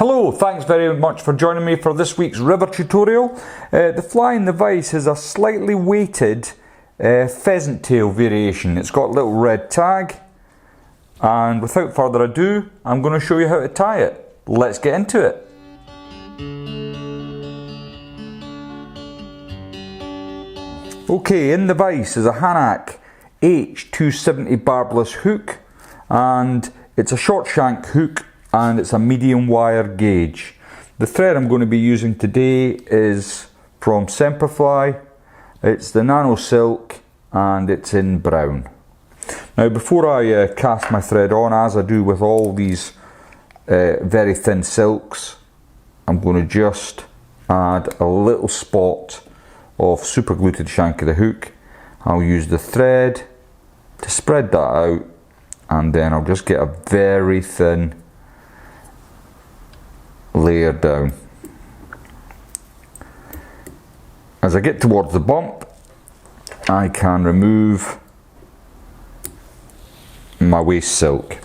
Hello, thanks very much for joining me for this week's river tutorial. The fly in the vise is a slightly weighted pheasant tail variation. It's got a little red tag, and without further ado, I'm going to show you how to tie it. Let's get into it. Okay, in the vise is a Hanak H270 barbless hook, and it's a short shank hook and it's a medium wire gauge. The thread I'm going to be using today is from Semperfli. It's the nano silk and it's in brown. Now before I cast my thread on, as I do with all these very thin silks, I'm going to just add a little spot of super glue to the shank of the hook. I'll use the thread to spread that out, and then I'll just get a very thin layer down. As I get towards the bump, I can remove my waste silk.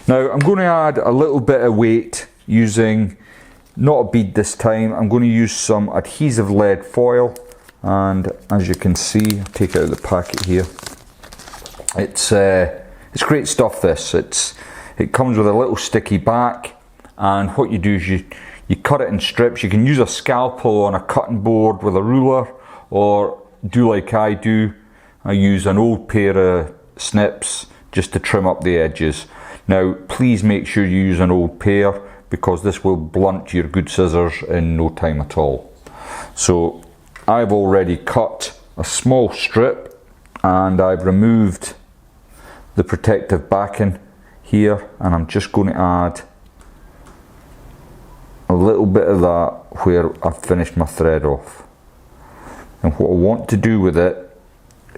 Now I'm going to add a little bit of weight using, not a bead this time, I'm going to use some adhesive lead foil, and as you can see, I'll take it out of the packet here. It's great stuff this. It comes with a little sticky back, and what you do is you cut it in strips. You can use a scalpel on a cutting board with a ruler, or do like I do. I use an old pair of snips just to trim up the edges. Now please make sure you use an old pair, because this will blunt your good scissors in no time at all. So I've already cut a small strip, and I've removed the protective backing here, and I'm just going to add a little bit of that where I've finished my thread off. And what I want to do with it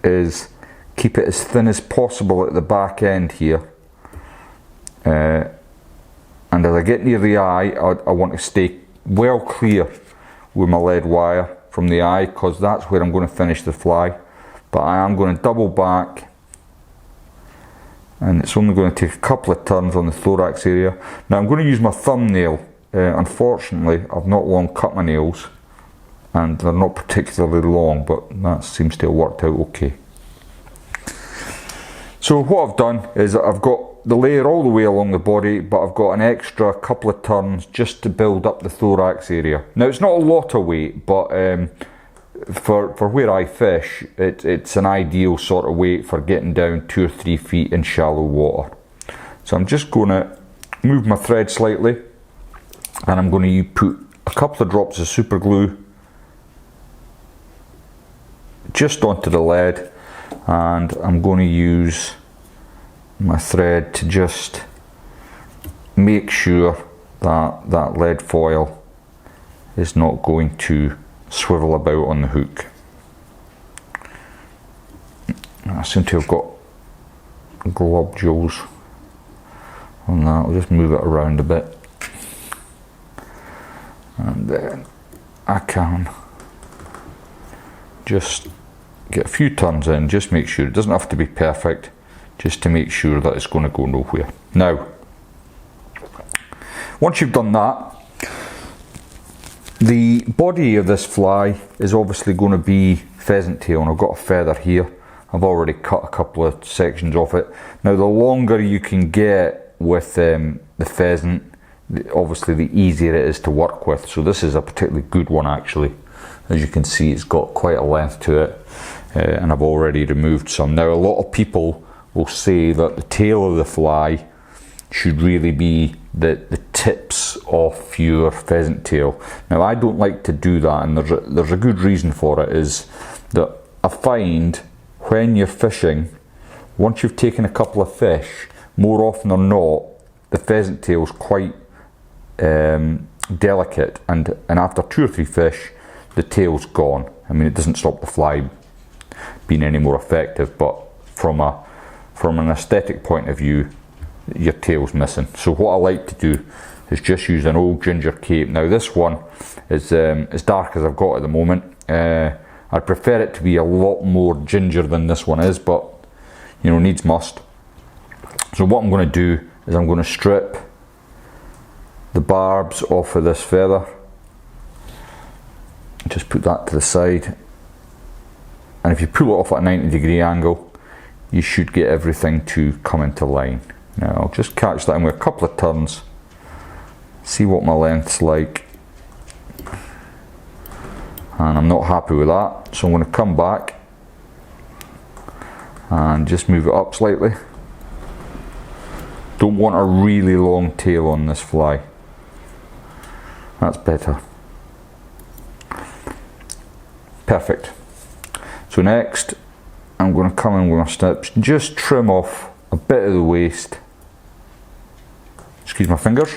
is keep it as thin as possible at the back end here, and as I get near the eye, I want to stay well clear with my lead wire from the eye, because that's where I'm going to finish the fly. But I am going to double back, and it's only going to take a couple of turns on the thorax area. Now I'm going to use my thumbnail. Unfortunately, I've not long cut my nails, and they're not particularly long, but that seems to have worked out okay. So what I've done is I've got the layer all the way along the body, but I've got an extra couple of turns just to build up the thorax area. Now it's not a lot of weight, but for where I fish, it's an ideal sort of weight for getting down 2 or 3 feet in shallow water. So I'm just going to move my thread slightly, and I'm going to put a couple of drops of super glue just onto the lead, and I'm going to use my thread to just make sure that that lead foil is not going to swivel about on the hook. I seem to have got globules on that. I'll just move it around a bit, and then I can just get a few turns in, just make sure. It doesn't have to be perfect, just to make sure that it's going to go nowhere. Now once you've done that, the body of this fly is obviously going to be pheasant tail, and I've got a feather here. I've already cut a couple of sections off it. Now the longer you can get with the pheasant, obviously the easier it is to work with. So this is a particularly good one actually. As you can see, it's got quite a length to it, and I've already removed some. Now a lot of people will say that the tail of the fly should really be the tips of your pheasant tail. Now I don't like to do that, and there's a good reason for it, is that I find when you're fishing, once you've taken a couple of fish, more often than not, the pheasant tail is quite delicate, and after 2 or 3 fish, the tail's gone. I mean, it doesn't stop the fly being any more effective, but from an aesthetic point of view, your tail's missing. So what I like to do is just use an old ginger cape. Now this one is as dark as I've got at the moment. I'd prefer it to be a lot more ginger than this one is, but you know, needs must. So what I'm going to do is I'm going to strip the barbs off of this feather. Just put that to the side, and if you pull it off at a 90-degree angle, you should get everything to come into line. Now I'll just catch that in with a couple of turns, see what my length's like, and I'm not happy with that, so I'm going to come back and just move it up slightly. Don't want a really long tail on this fly. That's better. Perfect. So next, I'm going to come in with my snips, just trim off a bit of the waist, excuse my fingers,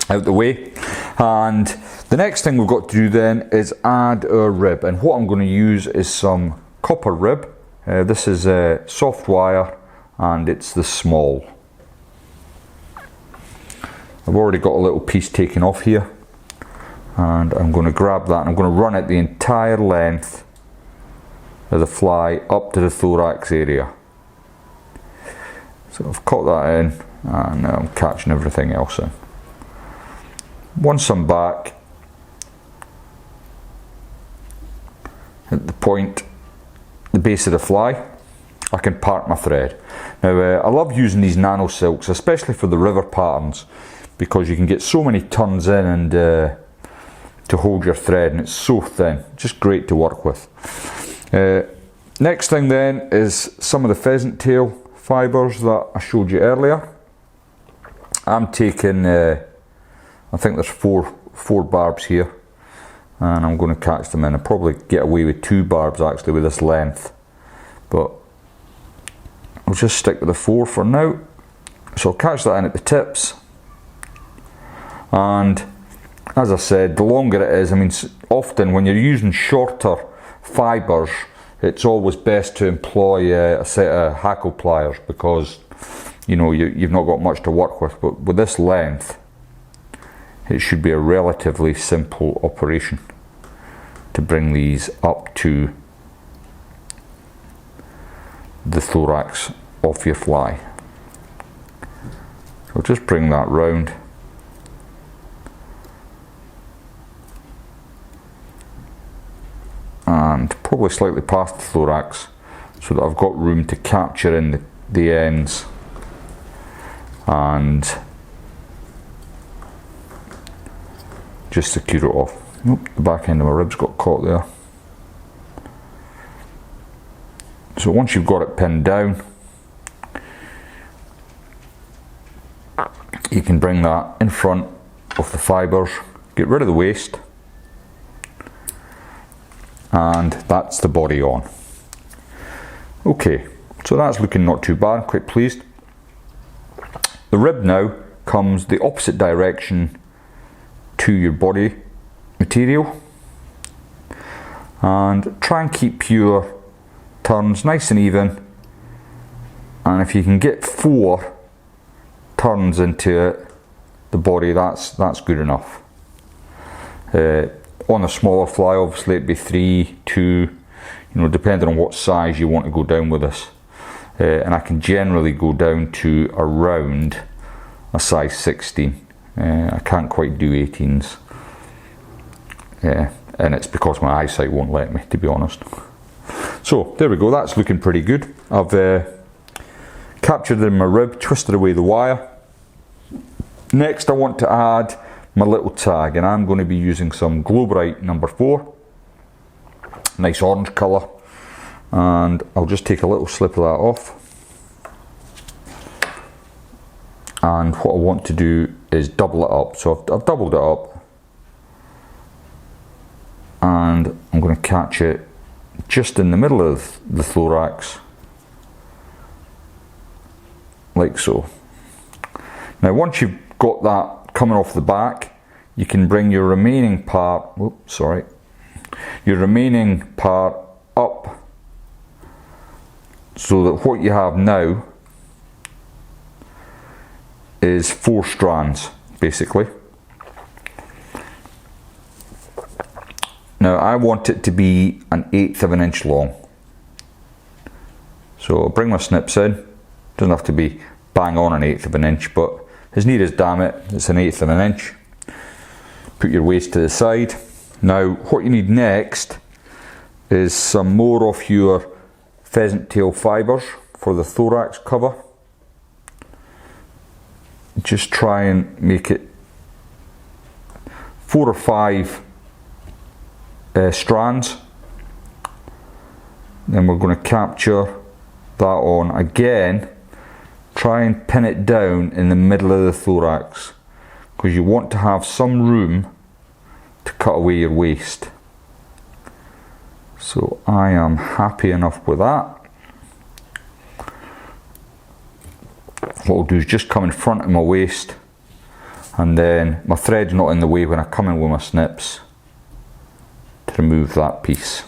out the way. And the next thing we've got to do then is add our rib, and what I'm going to use is some copper rib. This is a soft wire, and it's the small. I've already got a little piece taken off here, and I'm going to grab that and I'm going to run it the entire length of the fly up to the thorax area. So I've caught that in, and now I'm catching everything else in. Once I'm back at the point, the base of the fly, I can part my thread. Now I love using these nano silks, especially for the river patterns, because you can get so many turns in and to hold your thread, and it's so thin, just great to work with. Next thing then is some of the pheasant tail fibres that I showed you earlier. I'm taking, I think there's four barbs here, and I'm going to catch them in. I'll probably get away with 2 barbs actually with this length, but I'll just stick with the 4 for now. So I'll catch that in at the tips, and as I said, the longer it is, I mean, often when you're using shorter fibres, it's always best to employ a set of hackle pliers, because you know you've not got much to work with. But with this length, it should be a relatively simple operation to bring these up to the thorax of your fly. So just bring that round. And probably slightly past the thorax, so that I've got room to capture in the ends and just secure it off. Oop, the back end of my ribs got caught there. So once you've got it pinned down, you can bring that in front of the fibres, get rid of the waste, and that's the body on. Okay, so that's looking not too bad, quite pleased. The rib now comes the opposite direction to your body material, and try and keep your turns nice and even, and if you can get 4 turns into it, the body, that's good enough. On a smaller fly, obviously it'd be 3, 2, you know, depending on what size you want to go down with this. And I can generally go down to around a size 16. I can't quite do 18s. And it's because my eyesight won't let me, to be honest. So there we go, that's looking pretty good. I've captured it in my rib, twisted away the wire. Next I want to add my little tag, and I'm going to be using some Glow Bright number 4, nice orange colour, and I'll just take a little slip of that off. And what I want to do is double it up, so I've doubled it up, and I'm going to catch it just in the middle of the thorax, like so. Now once you've got that coming off the back, you can bring your remaining part, your remaining part up, so that what you have now is 4 strands basically. Now I want it to be 1/8 of an inch long, so I'll bring my snips in. Doesn't have to be bang on 1/8 of an inch, but as near as damn it, it's 1/8 of an inch. Put your waste to the side. Now what you need next is some more of your pheasant tail fibres for the thorax cover. Just try and make it 4 or 5 strands. Then we're going to capture that on again. Try and pin it down in the middle of the thorax, because you want to have some room to cut away your waste. So I am happy enough with that. What I'll do is just come in front of my waist, and then my thread's not in the way when I come in with my snips to remove that piece.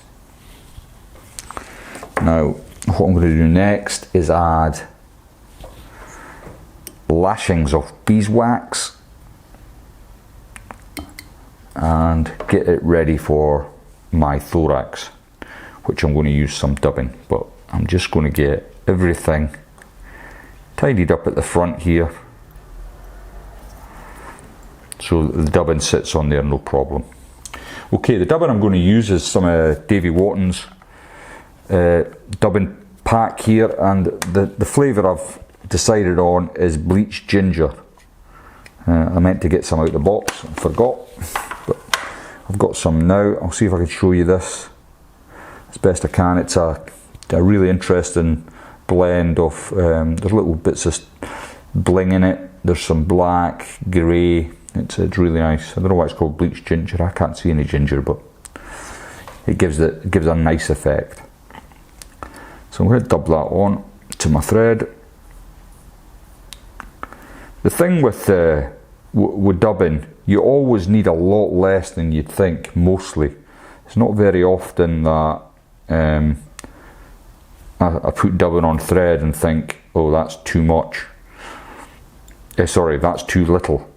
Now what I'm going to do next is add lashings of beeswax and get it ready for my thorax, which I'm going to use some dubbing, but I'm just going to get everything tidied up at the front here so that the dubbing sits on there no problem. Okay, the dubbing I'm going to use is some Davy Watton's dubbing pack here, and the flavour I've decided on is bleached ginger. I meant to get some out of the box and forgot, but I've got some now. I'll see if I can show you this as best I can. It's a really interesting blend of, there's little bits of bling in it. There's some black, grey. It's really nice. I don't know why it's called bleached ginger. I can't see any ginger, but it gives a nice effect. So I'm going to dub that on to my thread. The thing with dubbing, you always need a lot less than you'd think, mostly. It's not very often that I put dubbing on thread and think, oh, that's too much. Sorry, that's too little.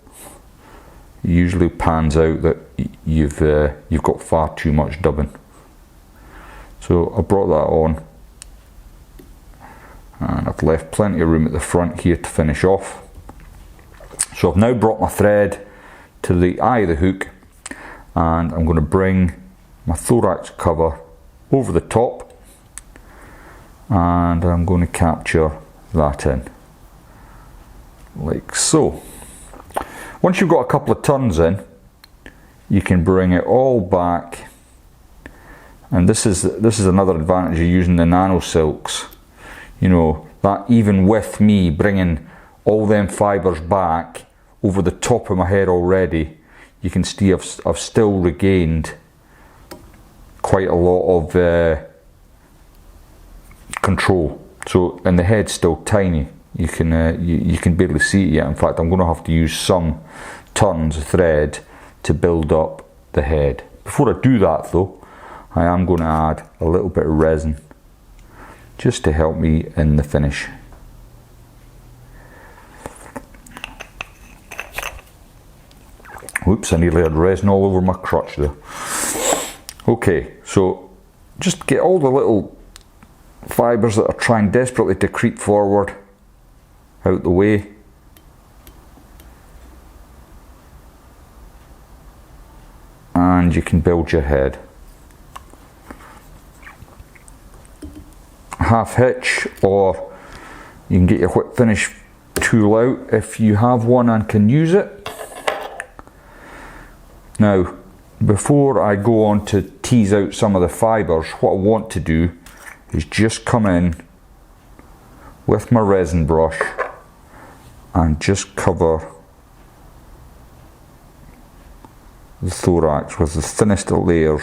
It usually pans out that you've got far too much dubbing. So I brought that on, and I've left plenty of room at the front here to finish off. So I've now brought my thread to the eye of the hook, and I'm going to bring my thorax cover over the top, and I'm going to capture that in like so. Once you've got a couple of turns in, you can bring it all back, and this is another advantage of using the nano silks. You know, that even with me bringing all them fibres back over the top of my head already, you can see I've still regained quite a lot of control. So, and the head's still tiny. You can barely see it yet. In fact, I'm going to have to use some turns of thread to build up the head. Before I do that though, I am going to add a little bit of resin just to help me in the finish. Whoops, I nearly had resin all over my crotch there. Okay, so just get all the little fibres that are trying desperately to creep forward out the way. And you can build your head. Half hitch, or you can get your whip finish tool out if you have one and can use it. Now, before I go on to tease out some of the fibres, what I want to do is just come in with my resin brush and just cover the thorax with the thinnest of layers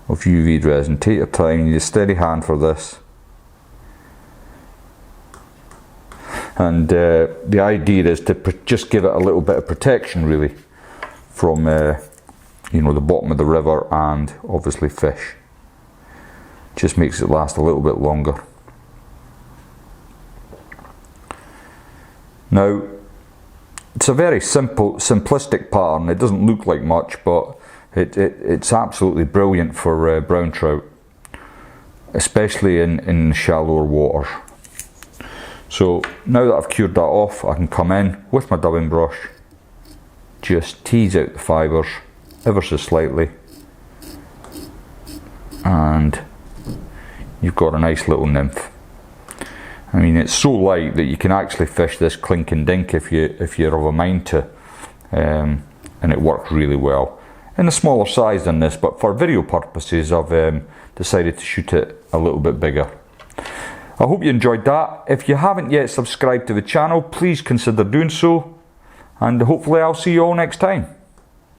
of UV resin. Take your time, you need a steady hand for this. And the idea is to just give it a little bit of protection, really, from you know, the bottom of the river and obviously fish. Just makes it last a little bit longer. Now, it's a very simplistic pattern. It doesn't look like much, but it's absolutely brilliant for brown trout, especially in shallower waters. So now that I've cured that off, I can come in with my dubbing brush, just tease out the fibres ever so slightly, and you've got a nice little nymph. I mean, it's so light that you can actually fish this clink and dink if you're of a mind to, and it works really well. In a smaller size than this, but for video purposes I've decided to shoot it a little bit bigger. I hope you enjoyed that. If you haven't yet subscribed to the channel, please consider doing so, and hopefully I'll see you all next time.